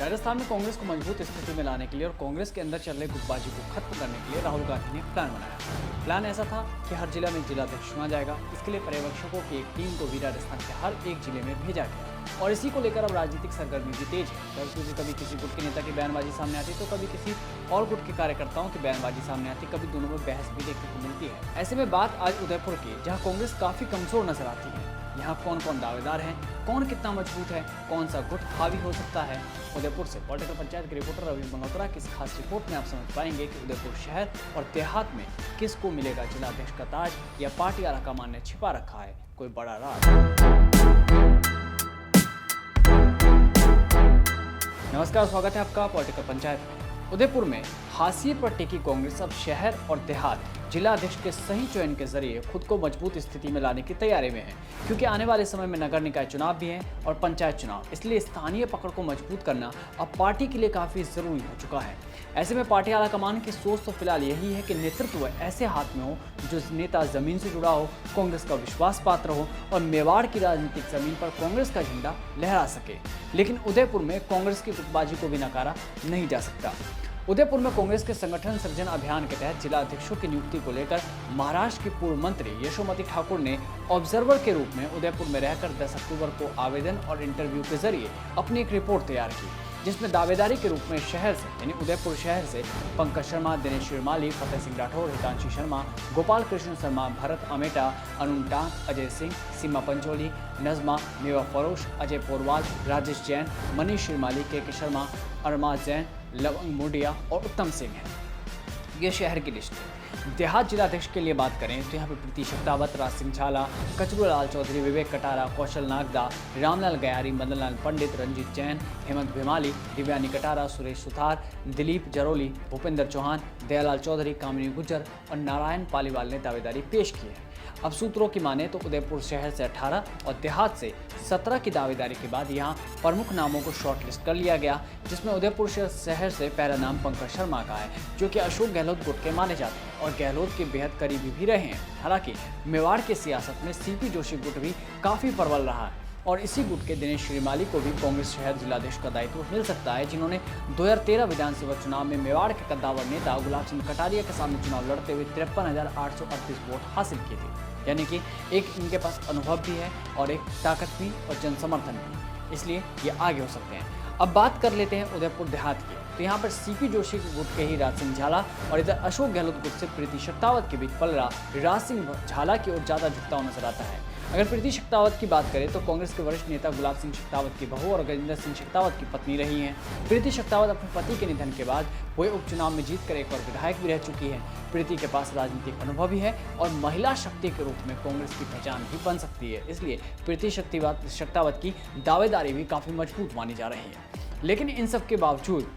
राजस्थान में कांग्रेस को मजबूत स्थिति में लाने के लिए और कांग्रेस के अंदर चल रही गुटबाजी को खत्म करने के लिए राहुल गांधी ने प्लान बनाया। प्लान ऐसा था कि हर जिला में जिलाध्यक्ष चुना जाएगा। इसके लिए पर्यवेक्षकों की एक टीम को भी राजस्थान के हर एक जिले में भेजा गया और इसी को लेकर अब राजनीतिक सरगर्मी भी तेज है। कभी किसी गुट के नेता की बयानबाजी सामने आती तो कभी किसी और गुट के कार्यकर्ताओं की बयानबाजी सामने आती, कभी दोनों में बहस भी देखने को मिलती है। ऐसे में बात आज उदयपुर की, जहां कांग्रेस काफी कमजोर नजर आती है। यहाँ कौन कौन दावेदार हैं, कौन कितना मजबूत है, कौन सा गुट हावी हो सकता है। उदयपुर से पॉलिटिकल पंचायत के रिपोर्टर रवि मल्होत्रा की इस खास रिपोर्ट में आप समझ पाएंगे कि उदयपुर शहर और देहात में किसको मिलेगा जिलाध्यक्ष का ताज या पार्टी आलाकमान ने छिपा रखा है कोई बड़ा राज। नमस्कार, स्वागत है आपका पॉलिटिकल पंचायत में। उदयपुर में हाशिए पर टिकी कांग्रेस अब शहर और देहात जिला अध्यक्ष के सही चयन के जरिए खुद को मजबूत स्थिति में लाने की तैयारी में है, क्योंकि आने वाले समय में नगर निकाय चुनाव भी है और पंचायत चुनाव। इसलिए स्थानीय पकड़ को मजबूत करना अब पार्टी के लिए काफी जरूरी हो चुका है। ऐसे में पार्टी आलाकमान की सोच तो फिलहाल यही है कि नेतृत्व ऐसे हाथ में हो जो नेता जमीन से जुड़ा हो, कांग्रेस का विश्वास पात्र हो और मेवाड़ की राजनीतिक जमीन पर कांग्रेस का झंडा लहरा सके। लेकिन उदयपुर में कांग्रेस की गुटबाजी को भी नकारा नहीं जा सकता। उदयपुर में कांग्रेस के संगठन सृजन अभियान के तहत जिला अध्यक्षों की नियुक्ति को लेकर महाराष्ट्र की पूर्व मंत्री यशोमती ठाकुर ने ऑब्जर्वर के रूप में उदयपुर में रहकर 10 अक्टूबर को आवेदन और इंटरव्यू के जरिए अपनी एक रिपोर्ट तैयार की, जिसमें दावेदारी के रूप में शहर से यानी उदयपुर शहर से पंकज शर्मा, दिनेश शिरमाली, फतेह सिंह राठौर, हितांशी शर्मा, गोपाल कृष्ण शर्मा, भरत अमेटा, अरुण टांग, अजय सिंह, सीमा पंचोली, नजमा, मेवा फरोश, अजय पोरवाल, राजेश जैन, मनीष शिरमाली, के शर्मा, अरमाज जैन, लवंग मुडिया और उत्तम सिंह है। ये शहर की लिस्ट है। देहात जिलाध्यक्ष के लिए बात करें तो यहाँ पे प्रीति शक्तावत, राज सिंह झाला, कचरूलाल चौधरी, विवेक कटारा, कौशल नागदा, रामलाल गयारी, मदन लाल पंडित, रंजीत जैन, हेमंत भिमाली, दिव्यानी कटारा, सुरेश सुथार, दिलीप जरोली, भूपेंद्र चौहान, दयालाल चौधरी, कामिनी गुज्जर और नारायण पालीवाल ने दावेदारी पेश की है। अब सूत्रों की माने तो उदयपुर शहर से 18 और देहात से 17 की दावेदारी के बाद यहाँ प्रमुख नामों को शॉर्टलिस्ट कर लिया गया, जिसमें उदयपुर शहर से पहला नाम पंकज शर्मा का है, जो कि अशोक गहलोत गुट के माने जाते हैं और गहलोत के बेहद करीबी भी रहे हैं। हालांकि मेवाड़ की सियासत में सीपी जोशी गुट भी काफी प्रबल रहा है और इसी गुट के दिनेश श्रीमाली को भी कांग्रेस शहर जिलाध्यक्ष का दायित्व मिल सकता है, जिन्होंने 2013 विधानसभा चुनाव में मेवाड़ के कद्दावर नेता गुलाब चंद कटारिया के सामने चुनाव लड़ते हुए 53,838 वोट हासिल किए थे। यानी कि एक इनके पास अनुभव भी है और एक ताकत भी और जनसमर्थन भी, इसलिए ये आगे हो सकते हैं। अब बात कर लेते हैं उदयपुर देहात की, तो यहाँ पर सीपी जोशी के गुट के ही राज सिंह झाला और इधर अशोक गहलोत गुट से प्रीति शक्तावत के बीच पलड़ा राज सिंह झाला की ओर ज्यादा झुकता हुआ नजर आता है। अगर प्रीति शक्तावत की बात करें तो कांग्रेस के वरिष्ठ नेता गुलाब सिंह शक्तावत की बहू और गजेंद्र सिंह शक्तावत की पत्नी रही हैं। प्रीति शक्तावत अपने पति के निधन के बाद वो उपचुनाव में जीतकर एक और विधायक भी रह चुकी है। प्रीति के पास राजनीतिक अनुभव भी है और महिला शक्ति के रूप में कांग्रेस की पहचान भी बन सकती है, इसलिए प्रीति शक्तावत की दावेदारी भी काफी मजबूत मानी जा रही है। लेकिन इन सब के बावजूद,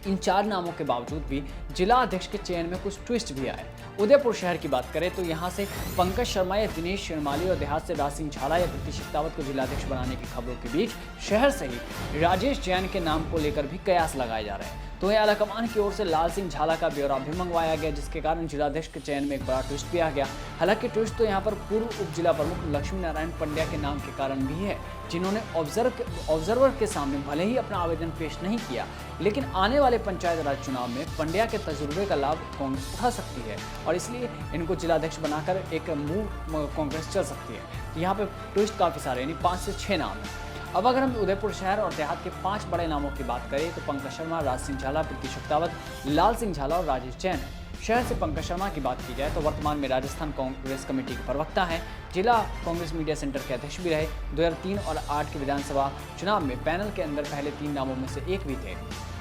इन 4 नामों के बावजूद भी जिला अध्यक्ष के चयन में कुछ ट्विस्ट भी आए। उदयपुर शहर की बात करें तो यहाँ से पंकज शर्मा या दिनेश शिरमाली और देहात से राज सिंह झाला या प्रीति शक्तावत को जिलाध्यक्ष बनाने की खबरों के बीच शहर से ही राजेश जैन के नाम को लेकर भी कयास लगाए जा रहे हैं। तो ये आलाकमान की ओर से लाल सिंह झाला का ब्यौरा भी मंगवाया गया, जिसके कारण जिलाध्यक्ष के चयन में एक बड़ा ट्विस्ट भी आ गया। हालांकि ट्विस्ट तो यहाँ पर पूर्व उप जिला प्रमुख लक्ष्मी नारायण पंड्या के नाम के कारण भी है, जिन्होंने ऑब्जर्वर के सामने भले ही अपना आवेदन पेश नहीं किया, लेकिन आने वाले पंचायत राज चुनाव में पंड्या के तजुर्बे का लाभ कांग्रेस उठा सकती है और इसलिए इनको जिलाध्यक्ष बनाकर एक मूव कांग्रेस चल सकती है। यहाँ पे ट्विस्ट काफी सारे, यानी 5 से 6 नाम है। अब अगर हम उदयपुर शहर और देहात के 5 बड़े नामों की बात करें तो पंकज शर्मा, राज सिंह झाला, प्रीति शक्तावत, लाल सिंह झाला और राजेश जैन। शहर से पंकज शर्मा की बात की जाए तो वर्तमान में राजस्थान कांग्रेस कमेटी के प्रवक्ता हैं, जिला कांग्रेस मीडिया सेंटर के अध्यक्ष भी रहे। 2003 और 2008 के विधानसभा चुनाव में पैनल के अंदर पहले 3 नामों में से एक भी थे।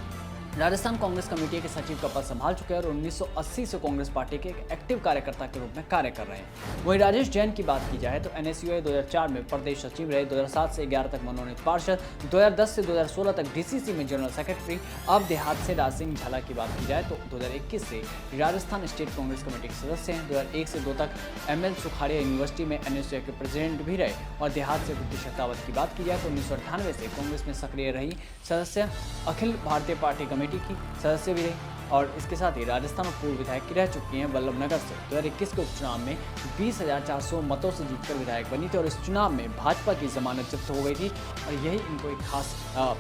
राजस्थान कांग्रेस कमेटी के सचिव का पद संभाल चुके हैं और 1980 से कांग्रेस पार्टी के एक एक्टिव कार्यकर्ता के रूप में कार्य कर रहे हैं। वहीं राजेश जैन की बात की जाए तो NSUI 2004 में प्रदेश सचिव रहे, 2007 से 11 तक मनोनीत पार्षद, 2010 से 2016 तक DCC में जनरल सेक्रेटरी। अब देहात से राज सिंह झाला की बात की जाए तो 2021 से राजस्थान स्टेट कांग्रेस कमेटी के सदस्य हैं। 2001 से 2 तक ML सुखाड़िया यूनिवर्सिटी में NSUI के प्रेसिडेंट भी रहे और देहात से प्रीति शक्तावत की बात की जाए तो 1998 से कांग्रेस में सक्रिय रही सदस्य, अखिल भारतीय पार्टी कमेटी की सदस्य भी रही और इसके साथ ही राजस्थान और पूर्व विधायक की रह चुकी हैं। वल्लभनगर से 2021 के उपचुनाव में 20,400 मतों से जीतकर विधायक बनी थी और इस चुनाव में भाजपा की जमानत जब्त हो गई थी और यही इनको एक खास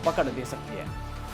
पकड़ दे सकती है।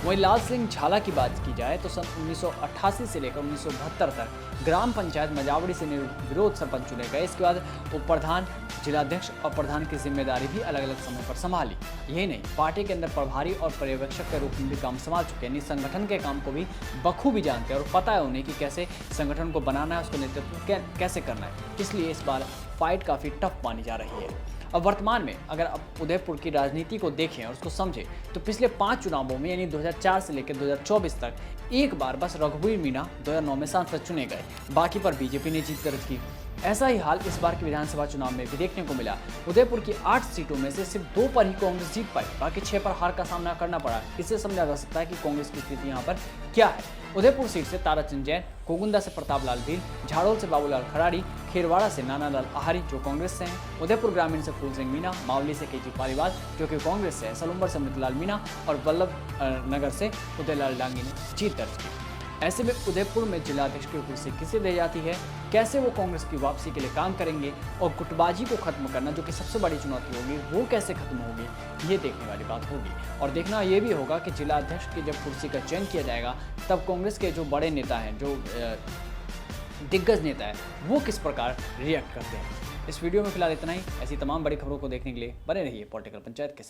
वहीं लाल सिंह झाला की बात की जाए तो सन 1988 से लेकर 1972 तक ग्राम पंचायत मजावड़ी से निर्विरोध सरपंच चुने गए। इसके बाद उप प्रधान, जिलाध्यक्ष और प्रधान की जिम्मेदारी भी अलग अलग समय पर संभाली। यही नहीं, पार्टी के अंदर प्रभारी और पर्यवेक्षक के रूप में भी काम संभाल चुके हैं। यानी संगठन के काम को भी बखूबी जानते हैं और पता है उन्हें कि कैसे संगठन को बनाना है, उसको नेतृत्व कैसे करना है। इसलिए इस बार फाइट काफ़ी टफ मानी जा रही है। अब वर्तमान में अगर आप उदयपुर की राजनीति को देखें और उसको समझें तो पिछले 5 चुनावों में यानी 2004 से लेकर 2024 तक एक बार बस रघुवीर मीणा 2009 में सांसद चुने गए, बाकी पर बीजेपी ने जीत दर्ज की। ऐसा ही हाल इस बार के विधानसभा चुनाव में भी देखने को मिला। उदयपुर की 8 सीटों में से सिर्फ 2 पर ही कांग्रेस जीत पाई, बाकी 6 पर हार का सामना करना पड़ा। इससे समझा जा सकता है कि कांग्रेस की स्थिति यहाँ पर क्या है। उदयपुर सीट से ताराचंद जैन, कोगुंदा से प्रताप लाल भील, झाड़ोल से बाबूलाल खराड़ी, खेरवाड़ा से नानालाल आहारी जो कांग्रेस से हैं, उदयपुर ग्रामीण से फूल सिंह मीणा, मावली से केजी पालीवाल जो कि कांग्रेस से है, सलूम्बर से अमृतलाल मीणा और वल्लभ नगर से उदयलाल डांगी ने जीत दर्ज की। ऐसे में उदयपुर में जिलाध्यक्ष की कुर्सी किसे दी जाती है, कैसे वो कांग्रेस की वापसी के लिए काम करेंगे और गुटबाजी को खत्म करना जो कि सबसे बड़ी चुनौती होगी वो कैसे खत्म होगी, ये देखने वाली बात होगी। और देखना ये भी होगा कि जिलाध्यक्ष की जब कुर्सी का चयन किया जाएगा तब कांग्रेस के जो बड़े नेता हैं, जो दिग्गज नेता है, वो किस प्रकार रिएक्ट करते हैं। इस वीडियो में फिलहाल इतना ही। ऐसी तमाम बड़ी खबरों को देखने के लिए बने रहिए पॉलिटिकल पंचायत के साथ।